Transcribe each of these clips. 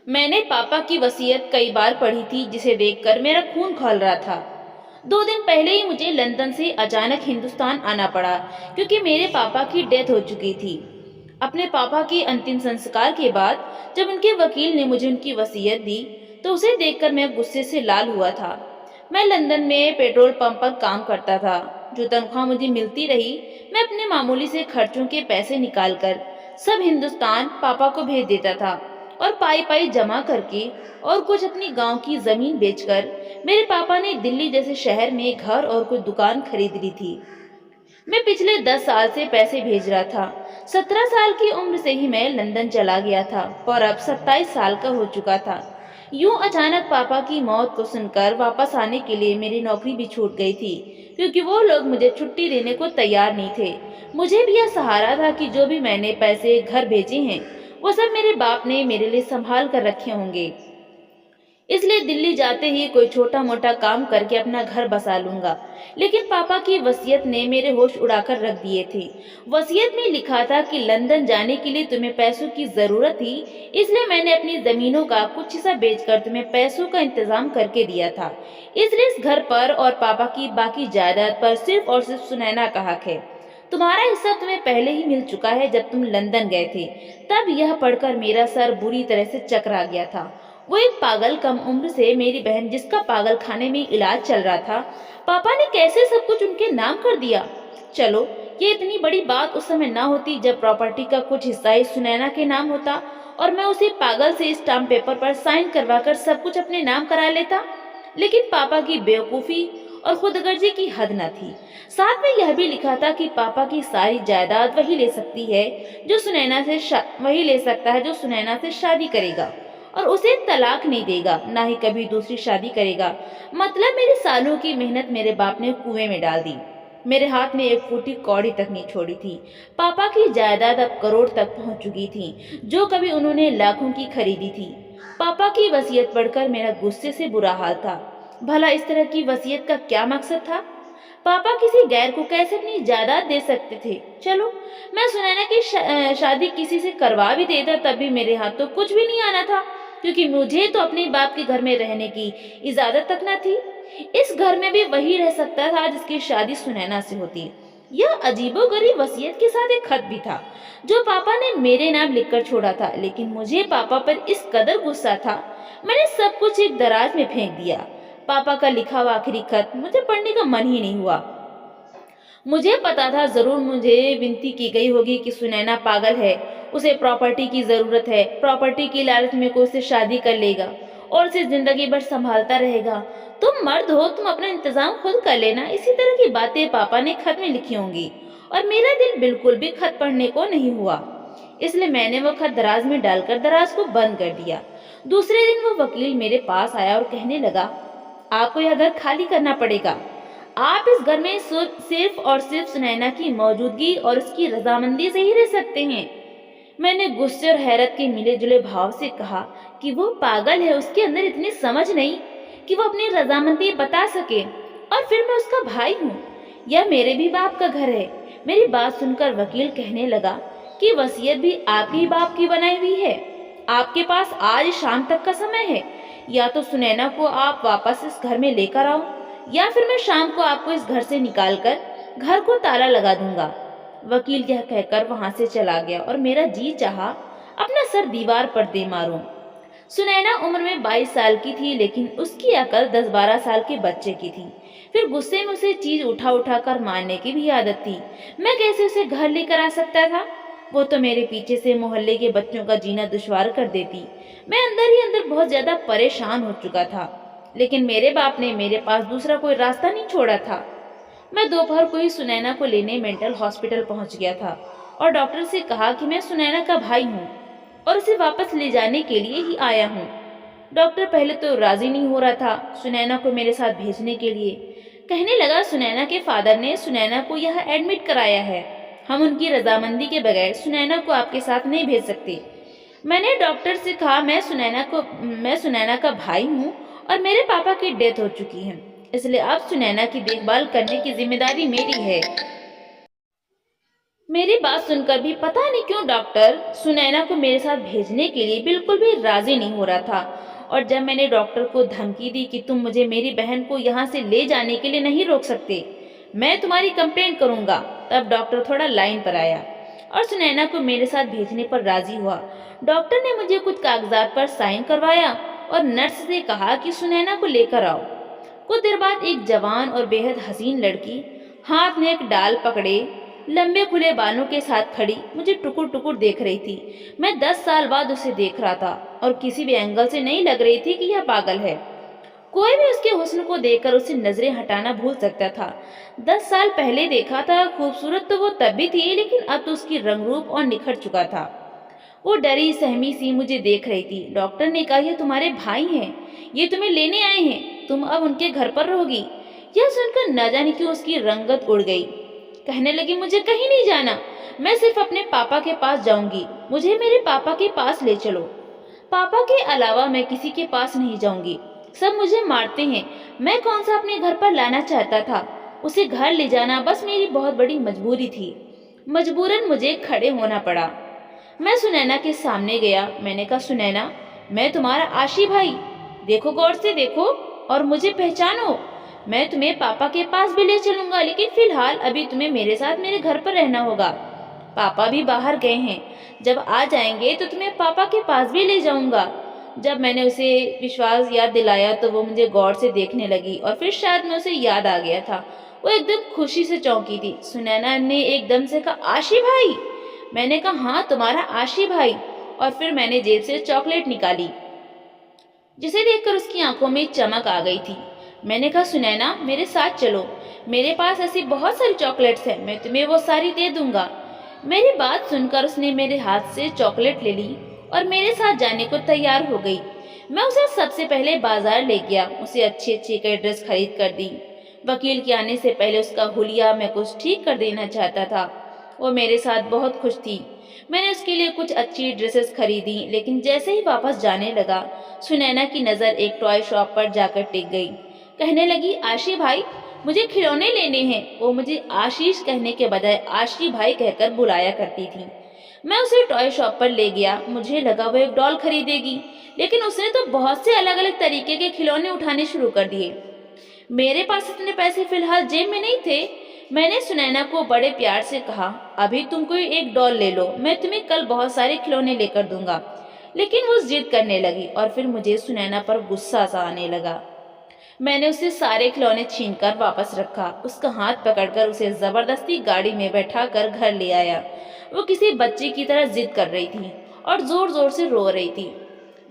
میں نے پاپا کی وصیت کئی بار پڑھی تھی جسے دیکھ کر میرا خون کھول رہا تھا۔ 2 دن پہلے ہی مجھے لندن سے اچانک ہندوستان آنا پڑا کیونکہ میرے پاپا کی ڈیتھ ہو چکی تھی۔ اپنے پاپا کے انتم سنسکار کے بعد جب ان کے وکیل نے مجھے ان کی وصیت دی تو اسے دیکھ کر میں غصے سے لال ہوا تھا۔ میں لندن میں پیٹرول پمپ پر کام کرتا تھا۔ جو تنخواہ مجھے ملتی رہی میں اپنے معمولی سے خرچوں کے پیسے نکال کر سب ہندوستان پاپا کو بھیج دیتا تھا اور پائی پائی جمع کر کے اور کچھ اپنی گاؤں کی زمین بیچ کر میرے پاپا نے دلی جیسے شہر میں گھر اور کوئی دکان خرید لی تھی۔ میں پچھلے 10 سال سے پیسے بھیج رہا تھا۔ 17 سال کی عمر سے ہی میں لندن چلا گیا تھا اور اب 27 سال کا ہو چکا تھا۔ یوں اچانک پاپا کی موت کو سن کر واپس آنے کے لیے میری نوکری بھی چھوٹ گئی تھی کیونکہ وہ لوگ مجھے چھٹی دینے کو تیار نہیں تھے۔ مجھے بھی یہ سہارا تھا کہ جو بھی میں نے پیسے گھر بھیجے ہیں وہ سب میرے باپ نے میرے لیے سنبھال کر رکھے ہوں گے، اس لیے دلی جاتے ہی کوئی چھوٹا موٹا کام کر کے اپنا گھر بسا لوں گا۔ لیکن پاپا کی وصیت نے میرے ہوش اڑا کر رکھ دیے تھے۔ وصیت میں لکھا تھا کہ لندن جانے کے لیے تمہیں پیسوں کی ضرورت تھی، اس لیے میں نے اپنی زمینوں کا کچھ حصہ بیچ کر تمہیں پیسوں کا انتظام کر کے دیا تھا، اس لیے اس گھر پر اور پاپا کی باقی جائیداد پر صرف اور صرف سنینا کا حق ہے۔ تمہارا حصہ تمہیں پہلے ہی مل چکا ہے جب تم لندن گئے تھے۔ تب یہ پڑھ کر میرا سر بری طرح سے چکرا گیا تھا۔ وہ ایک پاگل کم عمر سے میری بہن جس کا پاگل خانے میں علاج چل رہا تھا، پاپا نے کیسے سب کچھ ان کے نام کر دیا؟ چلو یہ اتنی بڑی بات اس سمے نہ ہوتی جب پراپرٹی کا کچھ حصہ ہی سنینا کے نام ہوتا اور میں اسی پاگل سے اسٹامپ پیپر پر سائن کروا کر سب کچھ اپنے نام کرا لیتا۔ لیکن پاپا کی بیوقوفی اور خود غرضی کی حد نہ تھی۔ ساتھ میں یہ بھی لکھا تھا کہ پاپا کی ساری جائیداد وہی لے سکتی ہے جو وہی لے سکتا ہے جو سنینا سے شادی کرے گا اور اسے طلاق نہیں دے گا، نہ ہی کبھی دوسری شادی کرے گا۔ مطلب میرے سالوں کی محنت میرے باپ نے کنویں میں ڈال دی۔ میرے ہاتھ میں ایک فوٹی کوڑی تک نہیں چھوڑی تھی۔ پاپا کی جائیداد اب کروڑ تک پہنچ چکی تھی جو کبھی انہوں نے لاکھوں کی خریدی تھی۔ پاپا کی وصیت پڑھ کر میرا غصے سے برا حال تھا۔ بھلا اس طرح کی وصیت کا کیا مقصد تھا؟ پاپا کسی غیر کو کیسے اپنی جائیداد دے سکتے تھے؟ چلو میں سنینا کی شادی کسی سے کروا بھی دیتا تب بھی میرے ہاتھ تو کچھ بھی نہیں آنا تھا کیونکہ مجھے تو اپنے باپ کے گھر میں رہنے کی اجازت تک نہ تھی۔ اس گھر میں بھی وہی رہ سکتا تھا جس کی شادی سنینا سے ہوتی۔ یہ عجیب و غریب وصیت کے ساتھ ایک خط بھی تھا جو پاپا نے میرے نام لکھ کر چھوڑا تھا، لیکن مجھے پاپا پر اس قدر غصہ تھا میں نے سب کچھ ایک دراز میں پھینک دیا۔ پاپا کا لکھا ہوا آخری خط مجھے پڑھنے کا من ہی نہیں ہوا۔ مجھے پتا تھا ضرور مجھے ونتی کی گئی ہوگی کہ سنینا پاگل ہے، اسے پراپرٹی کی ضرورت ہے، پراپرٹی کی لالچ میں کوئی اسے شادی کر لے گا اور اسے زندگی بھر سنبھالتا رہے گا۔ تم مرد ہو، تم اپنا انتظام خود کر لینا، اسی طرح کی باتیں پاپا نے خط میں لکھی ہوں گی۔ اور میرا دل بالکل بھی خط پڑھنے کو نہیں ہوا، اس لیے میں نے وہ خط دراز میں ڈال کر دراز کو بند کر دیا۔ دوسرے دن وہ وکیل میرے پاس آیا اور کہنے لگا، آپ کو یہ گھر خالی کرنا پڑے گا۔ آپ اس گھر میں صرف اور صرف سنینا کی موجودگی اور اس کی رضامندی سے ہی رہ سکتے ہیں۔ میں نے غصے اور حیرت کے ملے جلے بھاؤ سے کہا کہ وہ پاگل ہے، اس کے اندر اتنی سمجھ نہیں کہ وہ اپنی رضامندی بتا سکے، اور پھر میں اس کا بھائی ہوں، یہ میرے بھی باپ کا گھر ہے۔ میری بات سن کر وکیل کہنے لگا کہ وصیت بھی آپ ہی باپ کی بنائی ہوئی ہے، آپ کے پاس آج شام تک کا سمے ہے، یا تو سنینا کو آپ واپس اس گھر میں لے کر آؤ یا پھر میں شام کو آپ کو اس گھر سے نکال کر گھر کو تالا لگا دوں گا۔ وکیل یہ کہہ کر وہاں سے چلا گیا اور میرا جی چاہا اپنا سر دیوار پر دے ماروں۔ سنینا عمر میں 22 سال کی تھی لیکن اس کی عقل 10-12 سال کے بچے کی تھی۔ پھر غصے میں اسے چیز اٹھا اٹھا کر مارنے کی بھی عادت تھی۔ میں کیسے اسے گھر لے کر آ سکتا تھا؟ وہ تو میرے پیچھے سے محلے کے بچوں کا جینا دشوار کر دیتی۔ میں اندر ہی اندر بہت زیادہ پریشان ہو چکا تھا، لیکن میرے باپ نے میرے پاس دوسرا کوئی راستہ نہیں چھوڑا تھا۔ میں دوپہر کو ہی سنینا کو لینے مینٹل ہاسپٹل پہنچ گیا تھا اور ڈاکٹر سے کہا کہ میں سنینا کا بھائی ہوں اور اسے واپس لے جانے کے لیے ہی آیا ہوں۔ ڈاکٹر پہلے تو راضی نہیں ہو رہا تھا سنینا کو میرے ساتھ بھیجنے کے لیے۔ کہنے لگا سنینا کے فادر نے سنینا کو یہاں ایڈمٹ کرایا ہے، ہم ان کی رضامندی کے بغیر سنینا کو آپ کے ساتھ نہیں بھیج سکتے۔ میں نے ڈاکٹر سے کہا میں سنینا کا بھائی ہوں اور میرے پاپا کی ڈیتھ ہو چکی ہے، اس لیے اب سنینا کی دیکھ بھال کرنے کی ذمہ داری میری ہے۔ मेरी बात सुनकर भी पता नहीं क्यों डॉक्टर सुनैना को मेरे साथ भेजने के लिए बिल्कुल भी राजी नहीं हो रहा था। और जब मैंने डॉक्टर को धमकी दी कि तुम मुझे मेरी बहन को यहाँ से ले जाने के लिए नहीं रोक सकते, मैं तुम्हारी कंप्लेंट करूंगा, तब डॉक्टर थोड़ा लाइन पर आया और सुनैना को मेरे साथ भेजने पर राजी हुआ। डॉक्टर ने मुझे कुछ कागजात पर साइन करवाया और नर्स से कहा कि सुनैना को लेकर आओ। कुछ देर बाद एक जवान और बेहद हसीन लड़की हाथ में एक डाल पकड़े, लंबे खुले बालों के साथ खड़ी मुझे टुकुर टुकुर देख रही थी। मैं 10 साल बाद उसे देख रहा था और किसी भी एंगल से नहीं लग रही थी कि यह पागल है। कोई भी उसके हुस्न को देखकर उससे नजरें हटाना भूल सकता था। 10 साल पहले देखा था, खूबसूरत तो वो तब भी थी, लेकिन अब तो उसकी रंग रूप और निखर चुका था। वो डरी सहमी सी मुझे देख रही थी। डॉक्टर ने कहा, ये तुम्हारे भाई हैं, ये तुम्हें लेने आए हैं, तुम अब उनके घर पर रहोगी। यह सुनकर न जाने क्यों उसकी रंगत उड़ गई। कहने लगी, मुझे कहीं नहीं जाना, मैं सिर्फ अपने पापा के पास जाऊंगी, मुझे मेरे पापा के पास ले चलो। पापा के अलावा मैं किसी के पास नहीं जाऊंगी, सब मुझे मारते हैं। मैं कौन सा अपने घर पर लाना चाहता था, उसे घर ले जाना बस मेरी बहुत बड़ी मजबूरी थी। मजबूरन मुझे खड़े होना पड़ा। मैं सुनैना के सामने गया। मैंने कहा, सुनैना, मैं तुम्हारा आशी भाई, देखो गौर से देखो और मुझे पहचानो। मैं तुम्हें पापा के पास भी ले चलूंगा, लेकिन फिलहाल अभी तुम्हें मेरे साथ मेरे घर पर रहना होगा। पापा भी बाहर गए हैं, जब आ जाएंगे तो तुम्हें पापा के पास भी ले जाऊंगा। जब मैंने उसे विश्वास याद दिलाया तो वो मुझे गौर से देखने लगी और फिर शायद मैं उसे याद आ गया था। वो एकदम खुशी से चौंकी थी। सुनैना ने एकदम से कहा, आशी भाई। मैंने कहा, हाँ, तुम्हारा आशी भाई। और फिर मैंने जेब से चॉकलेट निकाली, जिसे देखकर उसकी आंखों में चमक आ गई थी। मैंने कहा, सुनैना, मेरे साथ चलो, मेरे पास ऐसी बहुत सारी चॉकलेट्स हैं, मैं तुम्हें वो सारी दे दूंगा। मेरी बात सुनकर उसने मेरे हाथ से चॉकलेट ले ली और मेरे साथ जाने को तैयार हो गई। मैं उसे सबसे पहले बाजार ले गया, उसे अच्छी अच्छी कई ड्रेस खरीद कर दी। वकील के आने से पहले उसका हुलिया मैं कुछ ठीक कर देना चाहता था। वो मेरे साथ बहुत खुश थी। मैंने उसके लिए कुछ अच्छी ड्रेसेस खरीदी, लेकिन जैसे ही वापस जाने लगा, सुनैना की नज़र एक टॉय शॉप पर जाकर टिक गई। कहने लगी, आशी भाई, मुझे खिलौने लेने हैं। वो मुझे आशीष कहने के बजाय आशी भाई कहकर बुलाया करती थी। मैं उसे टॉय शॉप पर ले गया। मुझे लगा वो एक डॉल खरीदेगी, लेकिन उसने तो बहुत से अलग अलग तरीके के खिलौने उठाने शुरू कर दिए। मेरे पास इतने पैसे फिलहाल जेब में नहीं थे। मैंने सुनैना को बड़े प्यार से कहा, अभी तुम कोई एक डॉल ले लो, मैं तुम्हें कल बहुत सारे खिलौने लेकर दूंगा। लेकिन वो जिद करने लगी और फिर मुझे सुनैना पर गुस्सा सा आने लगा। मैंने उसे सारे खिलौने छीनकर वापस रखा। उसका हाथ पकड़कर उसे जबरदस्ती गाड़ी में बैठाकर घर ले आया। वो किसी बच्चे की तरह जिद कर रही थी और जोर जोर से रो रही थी।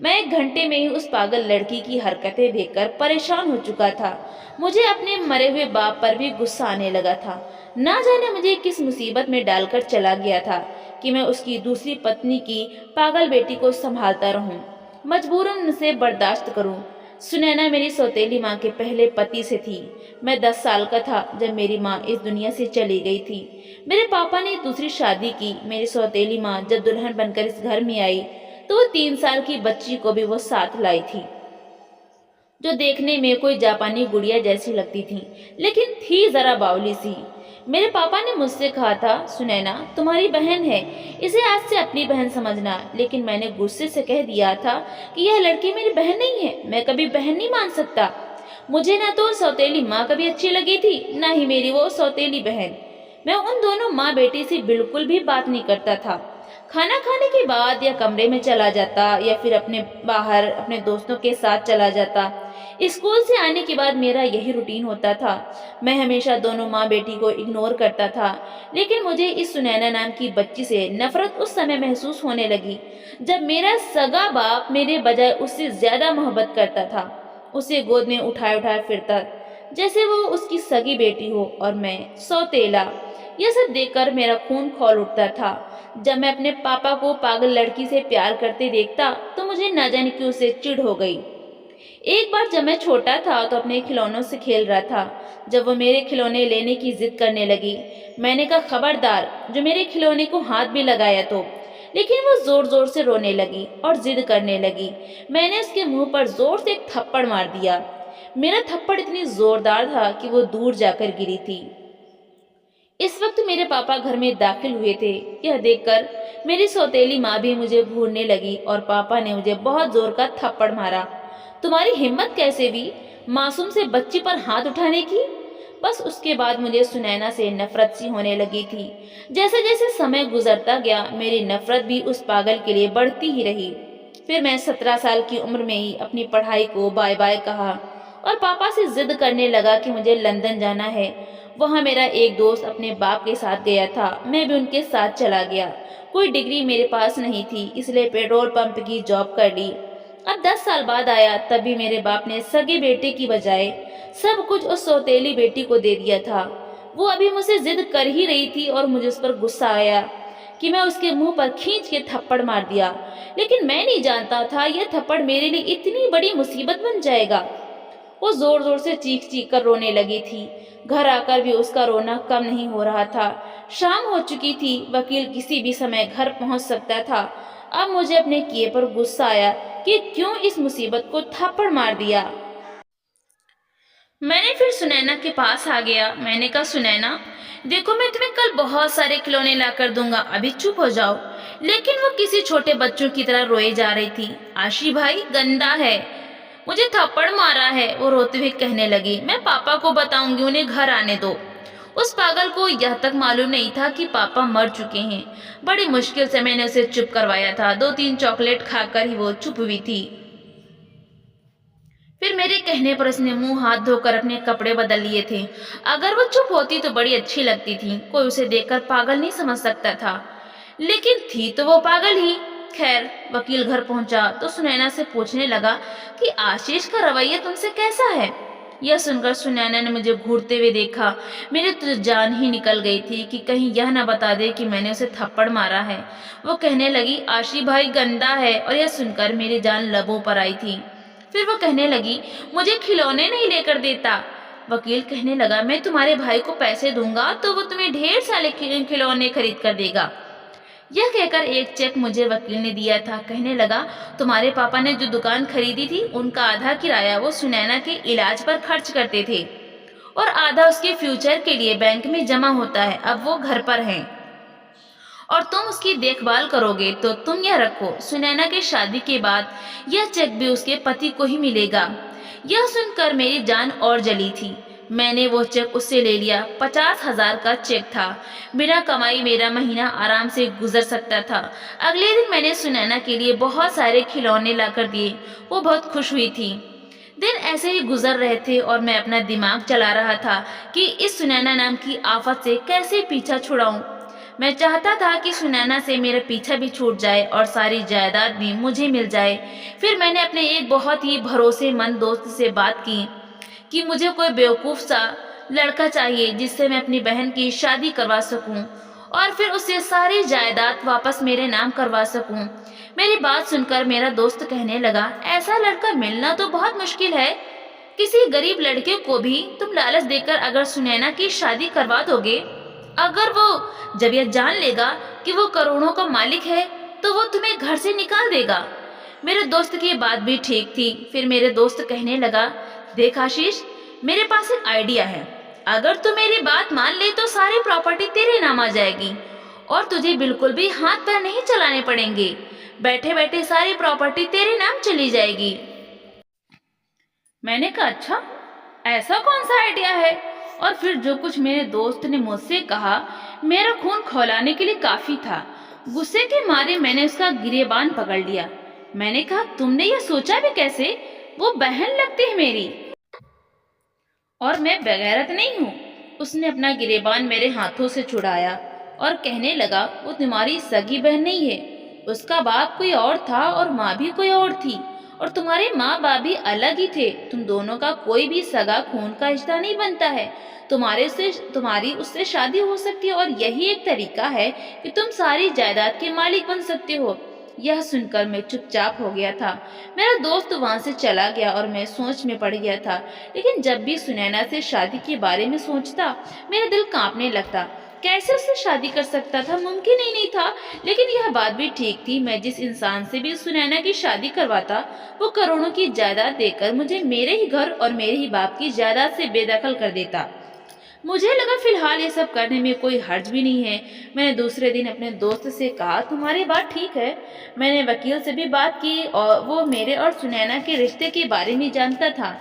मैं 1 घंटे में ही उस पागल लड़की की हरकतें देखकर परेशान हो चुका था। मुझे अपने मरे हुए बाप पर भी गुस्सा आने लगा था। ना जाने मुझे किस मुसीबत में डालकर चला गया था कि मैं उसकी दूसरी पत्नी की पागल बेटी को संभालता रहूं, मजबूरन उसे बर्दाश्त करूं। सुनैना मेरी सौतेली माँ के पहले पति से थी। मैं 10 साल का था जब मेरी माँ इस दुनिया से चली गई थी। मेरे पापा ने दूसरी शादी की। मेरी सौतेली माँ जब दुल्हन बनकर इस घर में आई तो वो 3 साल की बच्ची को भी वो साथ लाई थी, जो देखने में कोई जापानी गुड़िया जैसी लगती थी, लेकिन थी जरा बावली सी। मेरे पापा ने मुझसे कहा था, सुनैना तुम्हारी बहन है, इसे आज से अपनी बहन समझना। लेकिन मैंने गुस्से से कह दिया था कि यह लड़की मेरी बहन नहीं है, मैं कभी बहन नहीं मान सकता। मुझे ना तो सौतेली माँ कभी अच्छी लगी थी, ना ही मेरी वो सौतेली बहन। मैं उन दोनों माँ बेटी से बिल्कुल भी बात नहीं करता था। खाना खाने के बाद या कमरे में चला जाता या फिर अपने बाहर अपने दोस्तों के साथ चला जाता। स्कूल से आने के बाद मेरा यही रूटीन होता था। मैं हमेशा दोनों माँ बेटी को इग्नोर करता था, लेकिन मुझे इस सुनैना नाम की बच्ची से नफरत उस समय महसूस होने लगी जब मेरा सगा बाप मेरे बजाय उससे ज्यादा मोहब्बत करता था। उसे गोद में उठाए उठाए फिरता जैसे वो उसकी सगी बेटी हो और मैं सौतेला। यह सब देखकर मेरा खून खौल उठता था। जब मैं अपने पापा को पागल लड़की से प्यार करते देखता तो मुझे न जाने क्यों से चिढ़ हो गई। एक बार जब मैं छोटा था तो अपने खिलौनों से खेल रहा था। जब वो मेरे खिलौने लेने की जिद करने लगी, मैंने कहा, खबरदार, जो मेरे खिलौने को हाथ भी लगाया तो। लेकिन वो जोर जोर से रोने लगी और जिद करने लगी। मैंने उसके मुंह पर जोर से एक थप्पड़ मार दिया। मेरा थप्पड़ इतनी जोरदार था कि वो दूर जाकर गिरी थी। इस वक्त मेरे पापा घर में दाखिल हुए थे। यह देखकर मेरी सौतेली माँ भी मुझे घूरने लगी और पापा ने मुझे बहुत जोर का थप्पड़ मारा। तुम्हारी हिम्मत कैसे हुई मासूम से बच्ची पर हाथ उठाने की? बस उसके बाद मुझे सुनैना से नफरत सी होने लगी थी। जैसे जैसे समय गुजरता गया मेरी नफरत भी उस पागल के लिए बढ़ती ही रही। फिर मैं 17 साल की उम्र में ही अपनी पढ़ाई को बाय बाय कहा और पापा से जिद करने लगा कि मुझे लंदन जाना है। वहाँ मेरा एक दोस्त अपने बाप के साथ गया था, मैं भी उनके साथ चला गया। कोई डिग्री मेरे पास नहीं थी, इसलिए पेट्रोल पंप की जॉब कर ली। अब 10 साल बाद आया, तब भी मेरे बाप ने सगे बेटे की बजाय सब कुछ उस सौतेली बेटी को दे दिया था। वो अभी मुझसे जिद कर ही रही थी और मुझे उस पर गुस्सा आया कि मैं उसके मुंह पर खींच के थप्पड़ मार दिया। लेकिन मैं नहीं जानता था यह थप्पड़ मेरे लिए इतनी बड़ी मुसीबत बन जाएगा। वो जोर जोर से चीख चीख कर रोने लगी थी। घर आकर भी उसका रोना कम नहीं हो रहा था। शाम हो चुकी थी, वकील किसी भी समय घर पहुंच सकता था। अब मुझे अपने किए पर गुस्सा आया कि क्यों इस मुसीबत को थप्पड़ मार दिया। मैंने फिर सुनैना के पास आ गया। मैंने कहा, सुनैना देखो, मैं तुम्हें कल बहुत सारे खिलौने ला कर दूंगा, अभी चुप हो जाओ। लेकिन वो किसी छोटे बच्चों की तरह रोए जा रही थी। आशी भाई गंदा है, मुझे थप्पड़ मारा है, वो रोते हुए कहने लगी। मैं पापा को बताऊंगी, उन्हें घर आने दो। उस पागल को यह तक मालूम नहीं था कि पापा मर चुके हैं। बड़ी मुश्किल से मैंने उसे चुप करवाया था। 2-3 चॉकलेट खाकर ही वो चुप हुई थी। फिर मेरे कहने पर उसने मुंह हाथ धोकर अपने कपड़े बदल लिए थे। अगर वो चुप होती तो बड़ी अच्छी लगती थी, कोई उसे देखकर पागल नहीं समझ सकता था। लेकिन थी तो वो पागल ही। खैर, वकील घर पहुंचा तो सुनैना से पूछने लगा कि आशीष का रवैया तुमसे कैसा है। यह सुनकर सुनैना ने मुझे घूरते हुए देखा। मेरी तो जान ही निकल गई थी कि कहीं यह न बता दे कि मैंने उसे थप्पड़ मारा है। वो कहने लगी, आशी भाई गंदा है, और यह सुनकर मेरी जान लबों पर आई थी। फिर वो कहने लगी, मुझे खिलौने नहीं लेकर देता। वकील कहने लगा, मैं तुम्हारे भाई को पैसे दूंगा तो वो तुम्हें ढेर सारे खिलौने खरीद कर देगा। यह कहकर एक चेक मुझे वकील ने दिया था। कहने लगा, तुम्हारे पापा ने जो दुकान खरीदी थी उनका आधा किराया वो सुनैना के इलाज पर खर्च करते थे और आधा उसके फ्यूचर के लिए बैंक में जमा होता है। अब वो घर पर हैं और तुम उसकी देखभाल करोगे, तो तुम यह रखो, सुनैना की शादी के बाद यह चेक भी उसके पति को ही मिलेगा। यह सुनकर मेरी जान और जली थी। मैंने वो चेक उससे ले लिया। 50,000 का चेक था। बिना कमाई मेरा महीना आराम से गुजर सकता था। अगले दिन मैंने सुनैना के लिए बहुत सारे खिलौने लाकर दिए। वो बहुत खुश हुई थी। दिन ऐसे ही गुजर रहे थे और मैं अपना दिमाग चला रहा था कि इस सुनैना नाम की आफत से कैसे पीछा छुड़ाऊं। मैं चाहता था कि सुनैना से मेरा पीछा भी छूट जाए और सारी जायदाद भी मुझे मिल जाए। फिर मैंने अपने एक बहुत ही भरोसेमंद दोस्त से बात की कि मुझे कोई बेवकूफ़ सा लड़का चाहिए जिससे मैं अपनी बहन की शादी करवा सकूं और फिर उससे सारी जायदाद वापस मेरे नाम करवा सकूं। मेरी बात सुनकर मेरा दोस्त कहने लगा, ऐसा लड़का मिलना तो बहुत मुश्किल है। किसी गरीब लड़के को भी तुम लालच देकर अगर सुनैना की शादी करवा दोगे, अगर वो जब यह जान लेगा कि वो करोड़ों का मालिक है तो वो तुम्हें घर से निकाल देगा। मेरे दोस्त की बात भी ठीक थी। फिर मेरे दोस्त कहने लगा, देख आशीष, मेरे पास एक आइडिया है। अगर तू मेरी बात मान ले तो सारी प्रॉपर्टी तेरे नाम आ जाएगी और तुझे बिल्कुल भी हाथ पैर नहीं चलाने पड़ेंगे। बैठे बैठे सारी प्रॉपर्टी तेरे नाम चली जाएगी। मैंने कहा, अच्छा, ऐसा कौन सा आइडिया है? और फिर जो कुछ मेरे दोस्त ने मुझसे कहा मेरा खून खौलाने के लिए काफी था। गुस्से के मारे मैंने उसका गिरेबान पकड़ लिया। मैंने कहा, तुमने यह सोचा भी कैसे? वो बहन लगती है मेरी और मैं बेगैरत नहीं हूँ। उसने अपना गिरेबान मेरे हाथों से छुड़ाया और कहने लगा, वो तुम्हारी सगी बहन नहीं है। उसका बाप कोई और था और माँ भी कोई और थी और तुम्हारे माँ बाप भी अलग ही थे। तुम दोनों का कोई भी सगा खून का रिश्ता नहीं बनता है। तुम्हारी उससे शादी हो सकती है और यही एक तरीका है कि तुम सारी जायदाद के मालिक बन सकते हो। यह सुनकर मैं चुपचाप हो गया था। मेरा दोस्त वहां से चला गया और मैं सोच में पड़ गया था। लेकिन जब भी सुनैना से शादी के बारे में सोचता मेरा दिल कांपने लगता। कैसे उससे शादी कर सकता था? मुमकिन ही नहीं था। लेकिन यह बात भी ठीक थी, मैं जिस इंसान से भी सुनैना की शादी करवाता वो करोड़ों की जायदाद देकर मुझे मेरे ही घर और मेरे ही बाप की जायदाद से बेदखल कर देता। मुझे लगा फिलहाल ये सब करने में कोई हर्ज भी नहीं है। मैंने दूसरे दिन अपने दोस्त से कहा, तुम्हारी बात ठीक है। मैंने वकील से भी बात की और वो मेरे और सुनैना के रिश्ते के बारे में जानता था,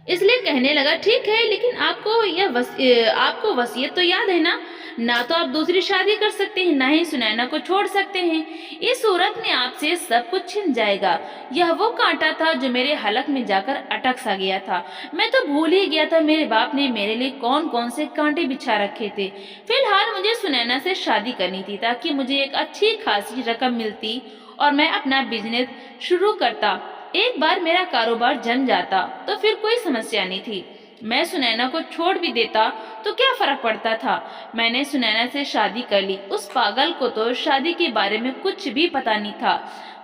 इसलिए कहने लगा, ठीक है, लेकिन आपको वसीयत तो याद है ना? ना तो आप दूसरी शादी कर सकते हैं, ना ही सुनैना को छोड़ सकते हैं। इस सूरत में आपसे सब कुछ छिन जाएगा। यह वो कांटा था जो मेरे हलक में जाकर अटक सा गया था। मैं तो भूल ही गया था मेरे बाप ने मेरे लिए कौन कौन से कांटे बिछा रखे थे। फिलहाल मुझे सुनैना से शादी करनी थी ताकि मुझे एक अच्छी खासी रकम मिलती और मैं अपना बिजनेस शुरू करता। एक बार मेरा कारोबार जम जाता तो फिर कोई समस्या नहीं थी। मैं सुनैना को छोड़ भी देता तो क्या फर्क पड़ता था। मैंने सुनैना से शादी कर ली। उस पागल को तो शादी के बारे में कुछ भी पता नहीं था।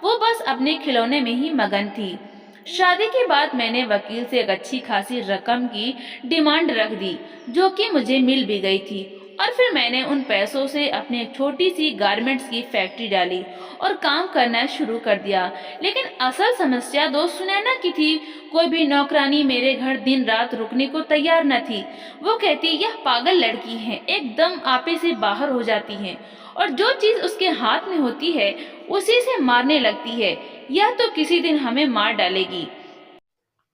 वो बस अपने खिलौने में ही मगन थी। शादी के बाद मैंने वकील से एक अच्छी खासी रकम की डिमांड रख दी, जो कि मुझे मिल भी गई थी। और फिर मैंने उन पैसों से अपनी एक छोटी सी गारमेंट्स की फैक्ट्री डाली और काम करना शुरू कर दिया। लेकिन असल समस्या दोस्त सुनैना की थी। कोई भी नौकरानी मेरे घर दिन रात रुकने को तैयार न थी। वो कहती, यह पागल लड़की है, एकदम आपे से बाहर हो जाती है और जो चीज उसके हाथ में होती है उसी से मारने लगती है। यह तो किसी दिन हमें मार डालेगी।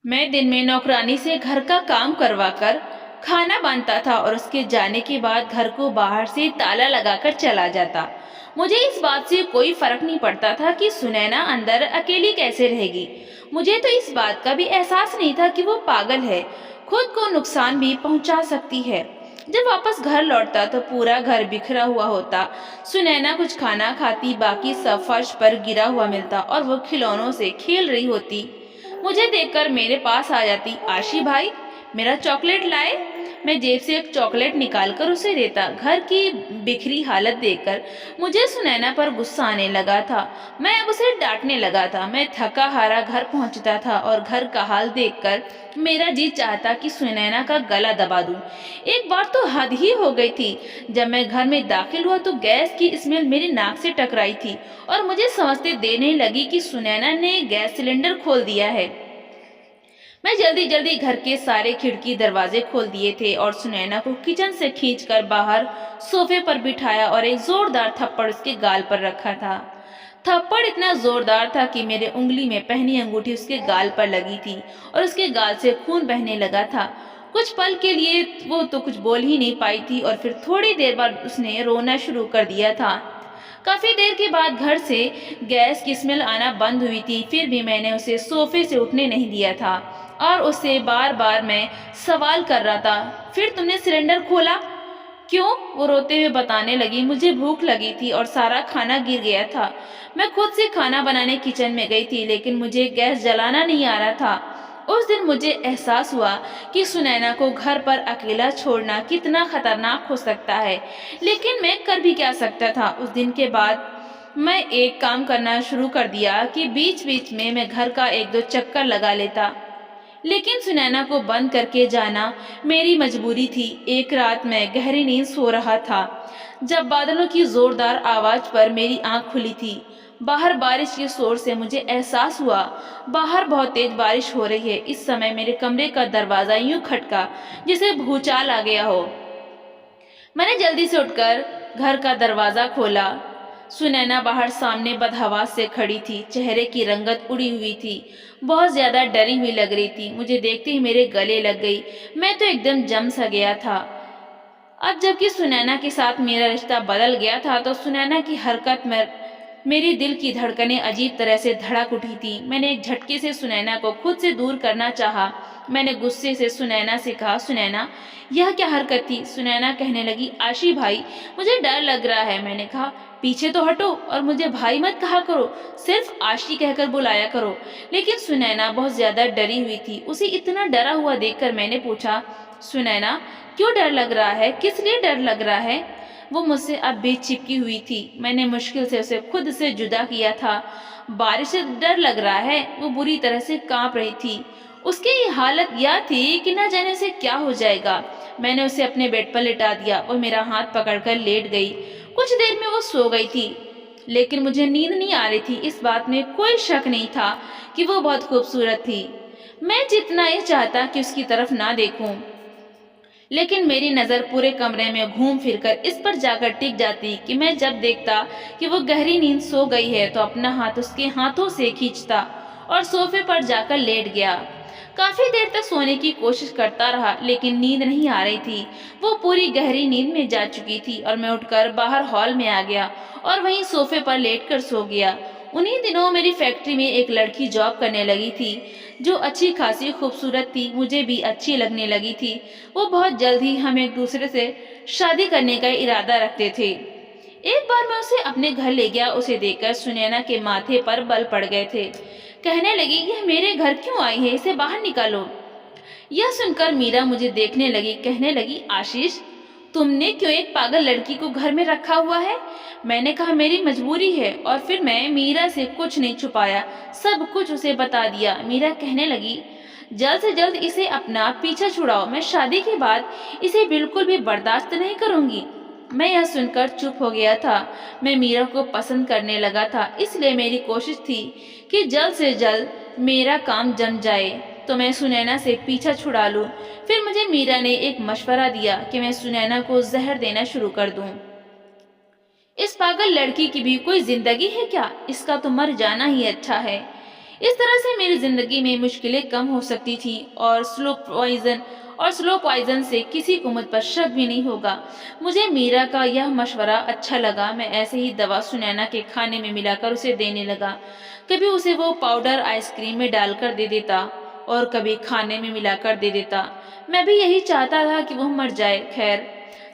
मैं दिन में नौकरानी से घर का काम करवाकर खाना बांधता था और उसके जाने के बाद घर को बाहर से ताला लगाकर चला जाता। मुझे इस बात से कोई फर्क नहीं पड़ता था कि सुनैना अंदर अकेली कैसे रहेगी। मुझे तो इस बात का भी एहसास नहीं था कि वो पागल है, खुद को नुकसान भी पहुंचा सकती है। जब वापस घर लौटता तो पूरा घर बिखरा हुआ होता। सुनैना कुछ खाना खाती, बाकी सब फर्श पर गिरा हुआ मिलता और वो खिलौनों से खेल रही होती। मुझे देखकर मेरे पास आ जाती, आशी भाई मेरा चॉकलेट लाए। मैं जेब से एक चॉकलेट निकालकर उसे देता। घर की बिखरी हालत देखकर मुझे सुनैना पर गुस्सा आने लगा था। मैं अब उसे डांटने लगा था। मैं थका हारा घर पहुंचता था और घर का हाल देखकर मेरा जी चाहता कि सुनैना का गला दबा दूं। एक बार तो हद ही हो गई थी। जब मैं घर में दाखिल हुआ तो गैस की स्मेल मेरी नाक से टकराई थी और मुझे समझते देने लगी कि सुनैना ने गैस सिलेंडर खोल दिया है। मैं जल्दी जल्दी घर के सारे खिड़की दरवाजे खोल दिए थे और सुनैना को किचन से खींचकर बाहर सोफे पर बिठाया और एक जोरदार थप्पड़ उसके गाल पर रखा था। थप्पड़ इतना जोरदार था कि मेरे उंगली में पहनी अंगूठी उसके गाल पर लगी थी और उसके गाल से खून बहने लगा था। कुछ पल के लिए वो तो कुछ बोल ही नहीं पाई थी और फिर थोड़ी देर बाद उसने रोना शुरू कर दिया था। काफी देर के बाद घर से गैस की स्मेल आना बंद हुई थी। फिर भी मैंने उसे सोफे से उठने नहीं दिया था और उससे बार बार मैं सवाल कर रहा था, फिर तुमने सिलेंडर खोला क्यों? वो रोते हुए बताने लगी, मुझे भूख लगी थी और सारा खाना गिर गया था। मैं खुद से खाना बनाने किचन में गई थी, लेकिन मुझे गैस जलाना नहीं आ रहा था। उस दिन मुझे एहसास हुआ कि सुनैना को घर पर अकेला छोड़ना कितना खतरनाक हो सकता है, लेकिन मैं कर भी क्या सकता था। उस दिन के बाद मैं एक काम करना शुरू कर दिया कि बीच बीच में मैं घर का एक दो चक्कर लगा लेता, लेकिन सुनैना को बंद करके जाना मेरी मजबूरी थी। एक रात मैं गहरी नींद सो रहा था जब बादलों की जोरदार आवाज पर मेरी आंख खुली थी। बाहर बारिश के शोर से मुझे एहसास हुआ बाहर बहुत तेज बारिश हो रही है। इस समय मेरे कमरे का दरवाजा यूं खटका जैसे भूचाल आ गया हो। मैंने जल्दी से उठकर घर का दरवाजा खोला। सुनैना बाहर सामने बदहवास से खड़ी थी। चेहरे की रंगत उड़ी हुई थी, बहुत ज्यादा डरी हुई लग रही थी। मुझे देखते ही मेरे गले लग गई। मैं तो एकदम जम सा गया था। अब जबकि सुनैना के साथ मेरा रिश्ता बदल गया था तो सुनैना की हरकत में मेरी दिल की धड़कनें अजीब तरह से धड़क उठी थी। मैंने एक झटके से सुनैना को खुद से दूर करना चाहा। मैंने गुस्से से सुनैना से कहा, सुनैना यह क्या हरकत थी? सुनैना कहने लगी, आशी भाई मुझे डर लग रहा है। मैंने कहा, पीछे तो हटो और मुझे भाई मत कहा करो, सिर्फ आशी कहकर बुलाया करो। लेकिन सुनैना बहुत ज्यादा डरी हुई थी। उसे इतना डरा हुआ देखकर मैंने पूछा, सुनैना क्यों डर लग रहा है? किस लिए डर लग रहा है? वो मुझसे अब भी चिपकी हुई थी। मैंने मुश्किल से उसे खुद से जुदा किया था। बारिश से डर लग रहा है? वो बुरी तरह से कांप रही थी। उसकी हालत यह थी कि न जाने से क्या हो जाएगा। मैंने उसे अपने बेड पर लिटा दिया। वो मेरा हाथ पकड़कर लेट गई। कुछ देर में वो सो गई थी, लेकिन मुझे नींद नहीं आ रही थी। इस बात में कोई शक नहीं था कि वो बहुत खूबसूरत थी। मैं जितना ये चाहता कि उसकी तरफ ना देखूं, لیکن میری نظر پورے کمرے میں گھوم پھر کر اس پر جا کر ٹک جاتی کہ میں جب دیکھتا کہ وہ گہری نیند سو گئی ہے تو اپنا ہاتھ اس کے ہاتھوں سے کھینچتا اور صوفے پر جا کر لیٹ گیا۔ کافی دیر تک سونے کی کوشش کرتا رہا لیکن نیند نہیں آ رہی تھی۔ وہ پوری گہری نیند میں جا چکی تھی اور میں اٹھ کر باہر ہال میں آ گیا اور وہیں صوفے پر لیٹ کر سو گیا۔ انہی دنوں میری فیکٹری میں ایک لڑکی جاب کرنے لگی تھی جو اچھی خاصی خوبصورت تھی، مجھے بھی اچھی لگنے لگی تھی۔ وہ بہت جلد ہی ہم ایک دوسرے سے شادی کرنے کا ارادہ رکھتے تھے۔ ایک بار میں اسے اپنے گھر لے گیا، اسے دیکھ کر سنینا کے ماتھے پر بل پڑ گئے تھے۔ کہنے لگی یہ میرے گھر کیوں آئی ہے، اسے باہر نکالو۔ یہ سن کر میرا مجھے دیکھنے لگی، کہنے لگی آشیش تم نے کیوں ایک پاگل لڑکی کو گھر میں رکھا ہوا ہے؟ میں نے کہا میری مجبوری ہے، اور پھر میں میرا سے کچھ نہیں چھپایا، سب کچھ اسے بتا دیا۔ میرا کہنے لگی جلد سے جلد اسے اپنا پیچھا چھڑاؤ، میں شادی کے بعد اسے بالکل بھی برداشت نہیں کروں گی۔ میں یہ سن کر چپ ہو گیا تھا۔ میں میرا کو پسند کرنے لگا تھا، اس لیے میری کوشش تھی کہ جلد سے جلد میرا کام جم جائے تو میں سنینا سے پیچھا چھڑا لوں۔ پھر مجھے میرا نے ایک مشورہ دیا کہ میں سنینا کو زہر دینا شروع کر دوں۔ اس پاگل لڑکی کی بھی کوئی زندگی ہے کیا؟ اس کا تو مر جانا ہی اچھا ہے۔ اس طرح سے میری زندگی میں مشکلیں کم ہو سکتی تھی اور سلو پوائزن سے کسی کو مجھ پر شک بھی نہیں ہوگا۔ مجھے میرا کا یہ مشورہ اچھا لگا۔ میں ایسے ہی دوا سنینا کے کھانے میں ملا کر اسے دینے لگا۔ کبھی اسے وہ پاؤڈر آئس کریم میں ڈال کر دے دیتا اور کبھی کھانے میں ملا کر دے دیتا۔ میں بھی یہی چاہتا تھا کہ وہ مر جائے۔ خیر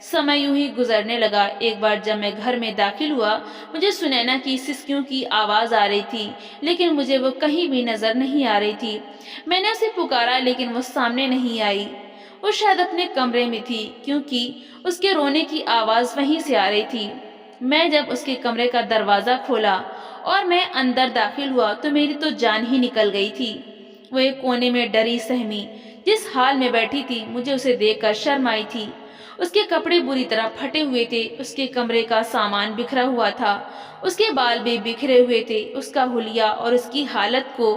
سمے یوں ہی گزرنے لگا۔ ایک بار جب میں گھر میں داخل ہوا، مجھے سنینا کی سسکیوں کی آواز آ رہی تھی لیکن مجھے وہ کہیں بھی نظر نہیں آ رہی تھی۔ میں نے اسے پکارا لیکن وہ سامنے نہیں آئی۔ وہ شاید اپنے کمرے میں تھی کیونکہ اس کے رونے کی آواز وہیں سے آ رہی تھی۔ میں جب اس کے کمرے کا دروازہ کھولا اور میں اندر داخل ہوا تو میری تو جان ہی نکل گئی تھی۔ وہ ایک کونے میں ڈری سہمی جس حال میں بیٹھی تھی، مجھے اسے دیکھ کر شرم آئی تھی۔ اس کے کپڑے بری طرح پھٹے ہوئے تھے، اس کے کمرے کا سامان بکھرا ہوا تھا، اس کے بال بھی بکھرے ہوئے تھے۔ اس کا حلیہ اور اس کی حالت کو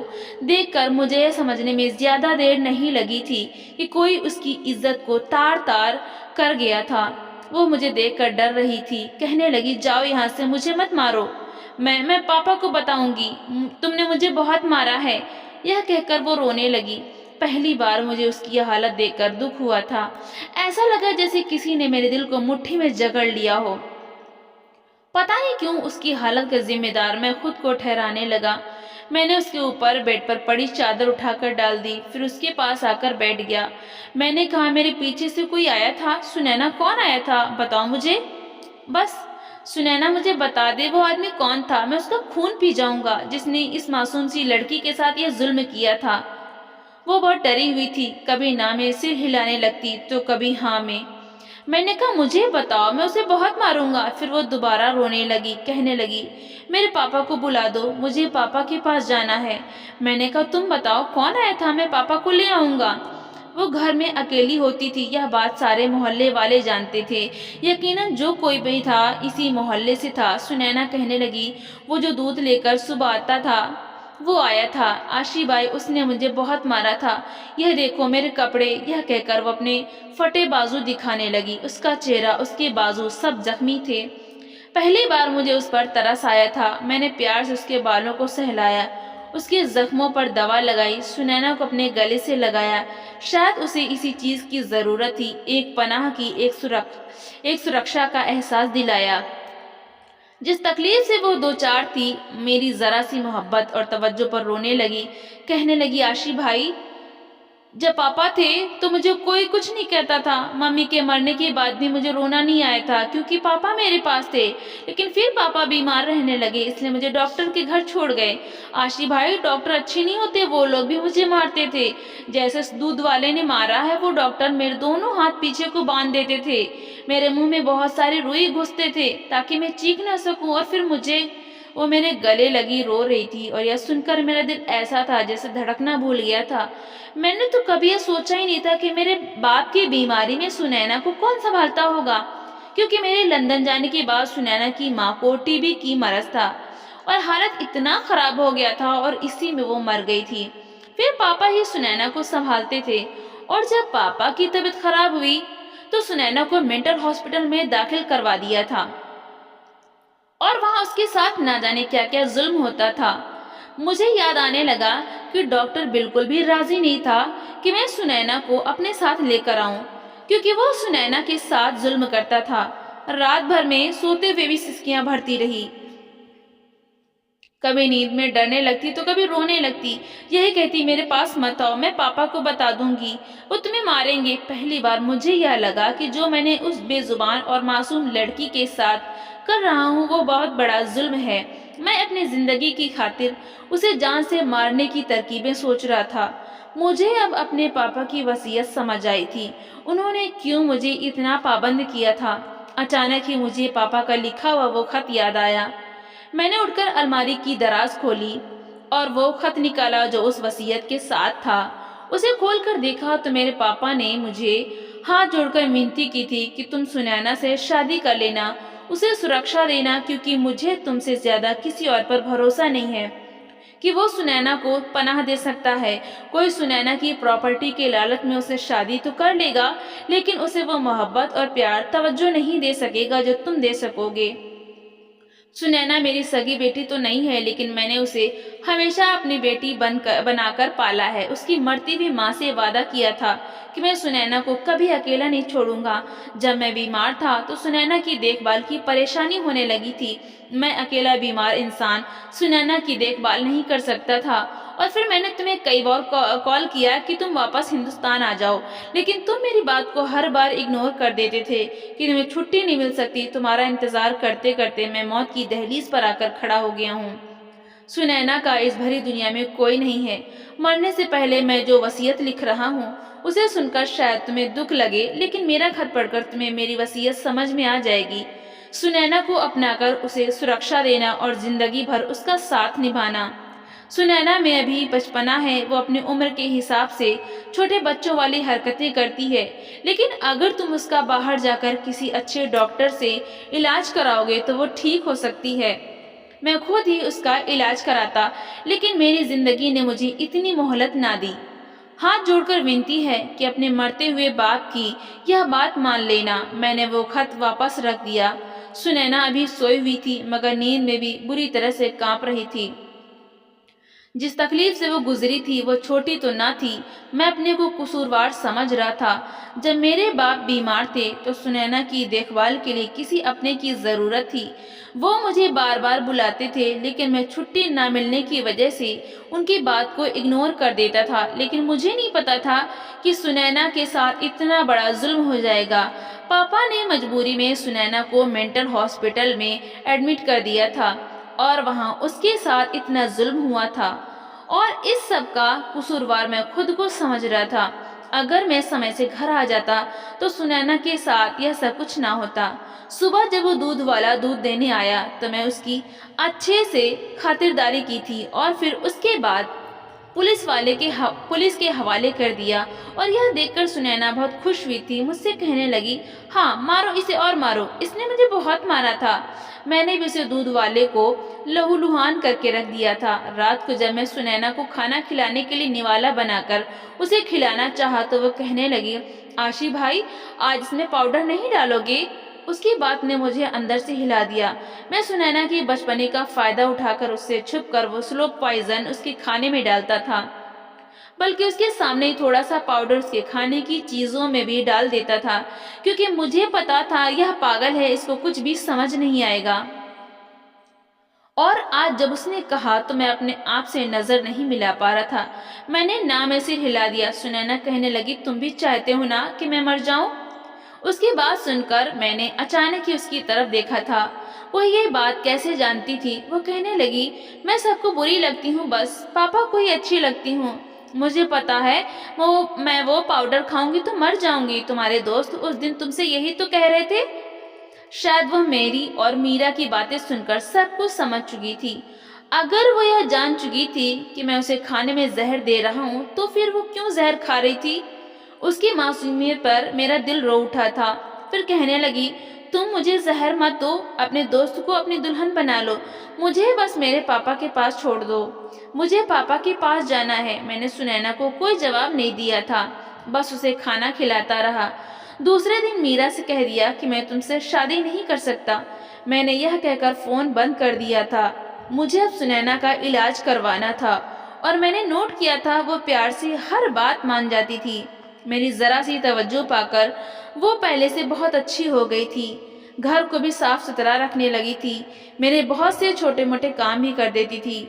دیکھ کر مجھے یہ سمجھنے میں زیادہ دیر نہیں لگی تھی کہ کوئی اس کی عزت کو تار تار کر گیا تھا۔ وہ مجھے دیکھ کر ڈر رہی تھی، کہنے لگی جاؤ یہاں سے، مجھے مت مارو، میں پاپا کو بتاؤں گی، تم نے مجھے بہت مارا ہے۔ یہ کہہ کر وہ رونے لگی۔ پہلی بار مجھے اس کی یہ حالت دیکھ کر دکھ ہوا تھا۔ ایسا لگا جیسے کسی نے میرے دل کو مٹھی میں جکڑ لیا ہو۔ پتہ نہیں کیوں اس کی حالت کا ذمہ دار میں خود کو ٹھہرانے لگا۔ میں نے اس کے اوپر بیڈ پر پڑی چادر اٹھا کر ڈال دی، پھر اس کے پاس آ کر بیٹھ گیا۔ میں نے کہا میرے پیچھے سے کوئی آیا تھا؟ سنینا کون آیا تھا؟ بتاؤ مجھے۔ بس سنینا مجھے بتا دے وہ آدمی کون تھا، میں اس کا خون پی جاؤں گا جس نے اس معصوم سی لڑکی کے ساتھ یہ ظلم کیا تھا۔ وہ بہت ڈری ہوئی تھی، کبھی نہ میں سر ہلانے لگتی تو کبھی ہاں میں نے کہا مجھے بتاؤ، میں اسے بہت ماروں گا۔ پھر وہ دوبارہ رونے لگی، کہنے لگی میرے پاپا کو بلا دو، مجھے پاپا کے پاس جانا ہے۔ میں نے کہا تم بتاؤ کون آیا تھا، میں پاپا کو لے آؤں گا۔ وہ گھر میں اکیلی ہوتی تھی، یہ بات سارے محلے والے جانتے تھے، یقیناً جو کوئی بھی تھا اسی محلے سے تھا۔ سنینا کہنے لگی وہ جو دودھ لے کر صبح آتا تھا وہ آیا تھا، آشی بھائی، اس نے مجھے بہت مارا تھا، یہ دیکھو میرے کپڑے۔ یہ کہہ کر وہ اپنے پھٹے بازو دکھانے لگی، اس کا چہرہ، اس کے بازو سب زخمی تھے۔ پہلی بار مجھے اس پر ترس آیا تھا، میں نے پیار سے اس کے بالوں کو سہلایا، اس کے زخموں پر دوا لگائی، سنینا کو اپنے گلے سے لگایا، شاید اسے اسی چیز کی ضرورت تھی، ایک پناہ کی، ایک سرکشا کا احساس دلایا۔ جس تکلیف سے وہ دوچار تھی، میری ذرا سی محبت اور توجہ پر رونے لگی، کہنے لگی آشی بھائی جب پاپا تھے تو مجھے کوئی کچھ نہیں کہتا تھا، ممی کے مرنے کے بعد بھی مجھے رونا نہیں آیا تھا کیونکہ پاپا میرے پاس تھے، لیکن پھر پاپا بیمار رہنے لگے اس لیے مجھے ڈاکٹر کے گھر چھوڑ گئے۔ آشی بھائی ڈاکٹر اچھے نہیں ہوتے، وہ لوگ بھی مجھے مارتے تھے، جیسے دودھ والے نے مارا ہے وہ ڈاکٹر میرے دونوں ہاتھ پیچھے کو باندھ دیتے تھے، میرے منہ میں بہت ساری روئی گھستے تھے تاکہ میں چیخ نہ سکوں، اور پھر وہ میرے گلے لگی رو رہی تھی، اور یہ سن کر میرا دل ایسا تھا جیسے دھڑکنا بھول گیا تھا۔ میں نے تو کبھی یہ سوچا ہی نہیں تھا کہ میرے باپ کی بیماری میں سنینا کو کون سنبھالتا ہوگا، کیونکہ میرے لندن جانے کے بعد سنینا کی ماں کو ٹی بی کی مرض تھا اور حالت اتنا خراب ہو گیا تھا اور اسی میں وہ مر گئی تھی۔ پھر پاپا ہی سنینا کو سنبھالتے تھے، اور جب پاپا کی طبیعت خراب ہوئی تو سنینا کو مینٹل ہاسپٹل میں داخل کروا دیا تھا اور وہاں اس کے ساتھ نہ جانے کیا کیا ظلم ہوتا تھا۔ مجھے یاد آنے لگا کہ ڈاکٹر بالکل بھی راضی نہیں تھا کہ میں سنینا کو اپنے ساتھ لے کر آؤں، کیونکہ وہ سنینا کے ساتھ ظلم کرتا تھا۔ رات بھر میں سوتے ہوئے بھی سسکیاں بھرتی رہی، کبھی نیند میں ڈرنے لگتی تو کبھی رونے لگتی، یہی کہتی میرے پاس مت آؤ، میں پاپا کو بتا دوں گی، وہ تمہیں ماریں گے۔ پہلی بار مجھے یہ لگا کہ جو میں نے اس بے زبان اور معصوم لڑکی کے ساتھ کر رہا ہوں وہ بہت بڑا ظلم ہے۔ میں اپنی زندگی کی خاطر اسے جان سے مارنے کی ترکیبیں سوچ رہا تھا۔ مجھے اب اپنے پاپا کی وصیت سمجھ آئی تھی، انہوں نے کیوں مجھے اتنا پابند کیا تھا۔ اچانک ہی مجھے پاپا کا لکھا ہوا وہ خط یاد آیا۔ میں نے اٹھ کر الماری کی دراز کھولی اور وہ خط نکالا جو اس وصیت کے ساتھ تھا۔ اسے کھول کر دیکھا تو میرے پاپا نے مجھے ہاتھ جوڑ کر ونتی کی تھی کہ تم سنینا سے شادی کر لینا، اسے سرکشا دینا، کیونکہ مجھے تم سے زیادہ کسی اور پر بھروسہ نہیں ہے کہ وہ سنینا کو پناہ دے سکتا ہے۔ کوئی سنینا کی پراپرٹی کے لالچ میں اسے شادی تو کر لے گا، لیکن اسے وہ محبت اور پیار توجہ نہیں دے سکے گا جو تم دے سکو گے۔ سنینا میری سگی بیٹی تو نہیں ہے، لیکن میں نے اسے ہمیشہ اپنی بیٹی بنا کر پالا ہے۔ اس کی مرتی ہوئی ماں سے وعدہ کیا تھا کہ میں سنینا کو کبھی اکیلا نہیں چھوڑوں گا۔ جب میں بیمار تھا تو سنینا کی دیکھ بھال کی پریشانی ہونے لگی تھی۔ میں اکیلا بیمار انسان سنینا کی دیکھ بھال نہیں کر سکتا تھا، اور پھر میں نے تمہیں کئی بار کال کیا کہ تم واپس ہندوستان آ جاؤ، لیکن تم میری بات کو ہر بار اگنور کر دیتے تھے کہ تمہیں چھٹی نہیں مل سکتی۔ تمہارا انتظار کرتے کرتے میں موت کی دہلیز پر آ کر کھڑا ہو گیا ہوں۔ سنینا کا اس بھری دنیا میں کوئی نہیں ہے۔ مرنے سے پہلے میں جو وصیت لکھ رہا ہوں اسے سن کر شاید تمہیں دکھ لگے، لیکن میرا خط پڑھ کر تمہیں میری وصیت سمجھ میں آ جائے گی۔ سنینا کو اپنا کر اسے سرکشا دینا اور زندگی بھر اس کا ساتھ نبھانا۔ سنینا میں ابھی بچپنا ہے، وہ اپنی عمر کے حساب سے چھوٹے بچوں والی حرکتیں کرتی ہے، لیکن اگر تم اس کا باہر جا کر کسی اچھے ڈاکٹر سے علاج کراؤ گے تو وہ ٹھیک ہو سکتی ہے۔ میں خود ہی اس کا علاج کراتا، لیکن میری زندگی نے مجھے اتنی مہلت نہ دی۔ ہاتھ جوڑ کر ونتی ہے کہ اپنے مرتے ہوئے باپ کی یہ بات مان لینا۔ میں نے وہ خط واپس رکھ دیا۔ سنینا ابھی سوئی ہوئی تھی، مگر نیند میں بھی بری طرح سے کانپ رہی تھی۔ جس تکلیف سے وہ گزری تھی وہ چھوٹی تو نہ تھی۔ میں اپنے کو قصوروار سمجھ رہا تھا۔ جب میرے باپ بیمار تھے تو سنینا کی دیکھ بھال کے لیے کسی اپنے کی ضرورت تھی۔ وہ مجھے بار بار بلاتے تھے، لیکن میں چھٹی نہ ملنے کی وجہ سے ان کی بات کو اگنور کر دیتا تھا۔ لیکن مجھے نہیں پتا تھا کہ سنینا کے ساتھ اتنا بڑا ظلم ہو جائے گا۔ پاپا نے مجبوری میں سنینا کو مینٹل ہاسپٹل میں ایڈمٹ کر دیا تھا، اور وہاں اس کے ساتھ اتنا ظلم ہوا تھا، اور اس سب کا قصوروار میں خود کو سمجھ رہا تھا۔ اگر میں سمے سے گھر آ جاتا تو سنینا کے ساتھ یہ سب کچھ نہ ہوتا۔ صبح جب وہ دودھ والا دودھ دینے آیا تو میں اس کی اچھے سے خاطرداری کی تھی، اور پھر اس کے بعد پولیس کے حوالے کر دیا۔ اور یہ دیکھ کر سنینا بہت خوش ہوئی تھی، مجھ سے کہنے لگی، ہاں مارو اسے اور مارو، اس نے مجھے بہت مارا تھا۔ میں نے بھی اسے دودھ والے کو لہو لہان کر کے رکھ دیا تھا۔ رات کو جب میں سنینا کو کھانا کھلانے کے لیے نوالا بنا کر اسے کھلانا چاہا تو وہ کہنے لگی، آشی بھائی آج اس میں پاؤڈر نہیں ڈالو گے؟ اس کی بات نے مجھے اندر سے ہلا دیا۔ میں سنینا کی بچپنے کا فائدہ اٹھا کر اس سے چھپ کر وہ سلو پوائزن اس کے کھانے میں ڈالتا تھا، بلکہ اس کے سامنے تھوڑا سا پاؤڈر اس کے کھانے کی چیزوں میں بھی ڈال دیتا تھا، کیونکہ مجھے پتا تھا یہ پاگل ہے، اس کو کچھ بھی سمجھ نہیں آئے گا۔ اور آج جب اس نے کہا تو میں اپنے آپ سے نظر نہیں ملا پا رہا تھا۔ میں نے نہ میں سر ہلا دیا۔ سنینا کہنے لگی، تم بھی چاہتے ہو نا کہ میں مر جاؤں؟ اس کی بات سن کر میں نے اچانک ہی اس کی طرف دیکھا تھا۔ وہ یہ بات کیسے جانتی تھی؟ وہ کہنے لگی، میں سب کو بری لگتی ہوں، بس پاپا کو ہی اچھی لگتی ہوں۔ مجھے پتا ہے میں وہ پاؤڈر کھاؤں گی تو مر جاؤں گی۔ تمہارے دوست اس دن تم سے یہی تو کہہ رہے تھے۔ شاید وہ میری اور میرا کی باتیں سن کر سب کچھ سمجھ چکی تھی۔ اگر وہ یہ جان چکی تھی کہ میں اسے کھانے میں زہر دے رہا ہوں تو پھر وہ کیوں زہر کھا رہی تھی؟ اس کی معصومیت پر میرا دل رو اٹھا تھا۔ پھر کہنے لگی، تم مجھے زہر مت دو، اپنے دوست کو اپنی دلہن بنا لو، مجھے بس میرے پاپا کے پاس چھوڑ دو، مجھے پاپا کے پاس جانا ہے۔ میں نے سنینا کو کوئی جواب نہیں دیا تھا، بس اسے کھانا کھلاتا رہا۔ दूसरे दिन मीरा से कह दिया कि मैं तुमसे शादी नहीं कर सकता। मैंने यह कहकर फोन बंद कर दिया था। मुझे अब सुनैना का इलाज करवाना था और मैंने नोट किया था वो प्यार से हर बात मान जाती थी। मेरी जरा सी तवज्जो पाकर वो पहले से बहुत अच्छी हो गई थी। घर को भी साफ सुथरा रखने लगी थी। मेरे बहुत से छोटे मोटे काम भी कर देती थी।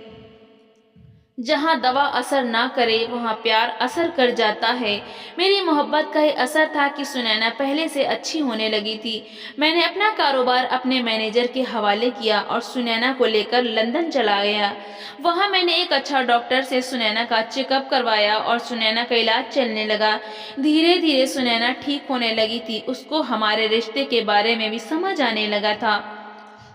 जहाँ दवा असर ना करे वहाँ प्यार असर कर जाता है। मेरी मोहब्बत का ही असर था कि सुनैना पहले से अच्छी होने लगी थी। मैंने अपना कारोबार अपने मैनेजर के हवाले किया और सुनैना को लेकर लंदन चला गया। वहाँ मैंने एक अच्छा डॉक्टर से सुनैना का चेकअप करवाया और सुनैना का इलाज चलने लगा। धीरे धीरे सुनैना ठीक होने लगी थी। उसको हमारे रिश्ते के बारे में भी समझ आने लगा था।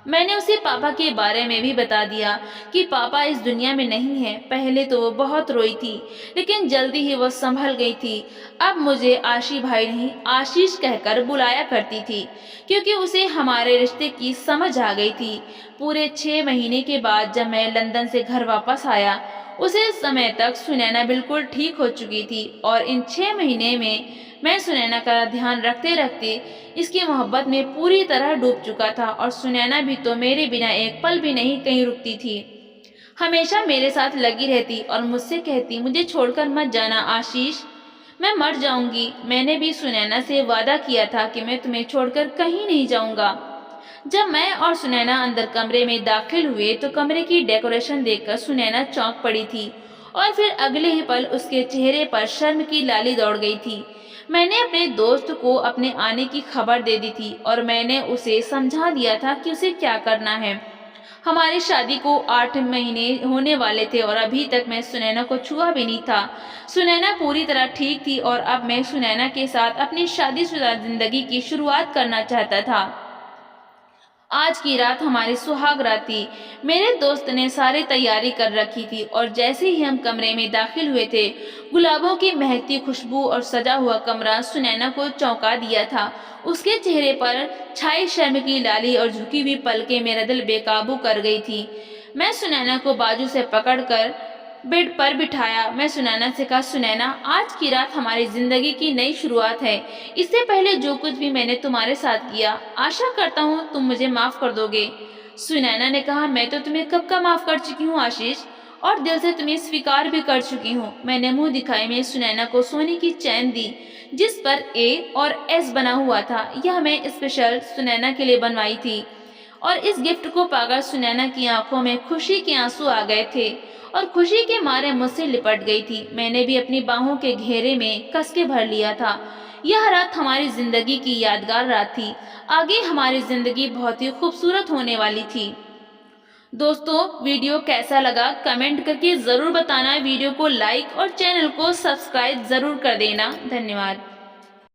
मैंने उसे पापा के बारे में भी बता दिया कि पापा इस दुनिया में नहीं है। पहले तो वो बहुत रोई थी, लेकिन जल्दी ही वो संभल गई थी। अब मुझे आशी भाई नहीं आशीष कहकर बुलाया करती थी, क्योंकि उसे हमारे रिश्ते की समझ आ गई थी। पूरे 6 महीने के बाद जब मैं लंदन से घर वापस आया, उसे समय तक सुनैना बिल्कुल ठीक हो चुकी थी और इन 6 महीने में मैं सुनैना का ध्यान रखते रखते इसकी मोहब्बत में पूरी तरह डूब चुका था। और सुनैना भी तो मेरे बिना एक पल भी नहीं कहीं रुकती थी। हमेशा मेरे साथ लगी रहती और मुझसे कहती, मुझे छोड़कर मत जाना आशीष, मैं मर जाऊंगी। मैंने भी सुनैना से वादा किया था कि मैं तुम्हें छोड़कर कहीं नहीं जाऊंगा। जब मैं और सुनैना अंदर कमरे में दाखिल हुए तो कमरे की डेकोरेशन देखकर सुनैना चौंक पड़ी थी और फिर अगले ही पल उसके चेहरे पर शर्म की लाली दौड़ गई थी। मैंने अपने दोस्त को अपने आने की खबर दे दी थी और मैंने उसे समझा दिया था कि उसे क्या करना है। हमारी शादी को 8 महीने होने वाले थे और अभी तक मैं सुनैना को छुआ भी नहीं था। सुनैना पूरी तरह ठीक थी और अब मैं सुनैना के साथ अपनी शादीशुदा जिंदगी की शुरुआत करना चाहता था। आज की रात हमारी सुहाग रात थी। मेरे दोस्त ने सारी तैयारी कर रखी थी और जैसे ही हम कमरे में दाखिल हुए थे, गुलाबों की महकती खुशबू और सजा हुआ कमरा सुनैना को चौंका दिया था। उसके चेहरे पर छाई शर्म की लाली और झुकी हुई पलकें मेरा दिल बेकाबू कर गई थी। मैं सुनैना को बाजू से पकड़कर बेड पर बिठाया। मैं सुनैना से कहा, सुनैना, आज की रात हमारी जिंदगी की नई शुरुआत है। इससे पहले जो कुछ भी मैंने तुम्हारे साथ किया, आशा करता हूँ तुम मुझे माफ कर दोगे। सुनैना ने कहा, मैं तो तुम्हें कब का माफ कर चुकी हूँ आशीष, और दिल से तुम्हें स्वीकार भी कर चुकी हूँ। मैंने मुंह दिखाए में सुनैना को सोने की चैन दी जिस पर ए और एस बना हुआ था। यह मैं स्पेशल सुनैना के लिए बनवाई थी और इस गिफ्ट को पाकर सुनैना की आंखों में खुशी के आंसू आ गए थे और खुशी के मारे मुझसे लिपट गई थी। मैंने भी अपनी बाहों के घेरे में कस के भर लिया था। यह रात हमारी जिंदगी की यादगार रात थी। आगे हमारी जिंदगी बहुत ही खूबसूरत होने वाली थी। दोस्तों, वीडियो कैसा लगा कमेंट करके जरूर बताना। वीडियो को लाइक और चैनल को सब्सक्राइब जरूर कर देना। धन्यवाद।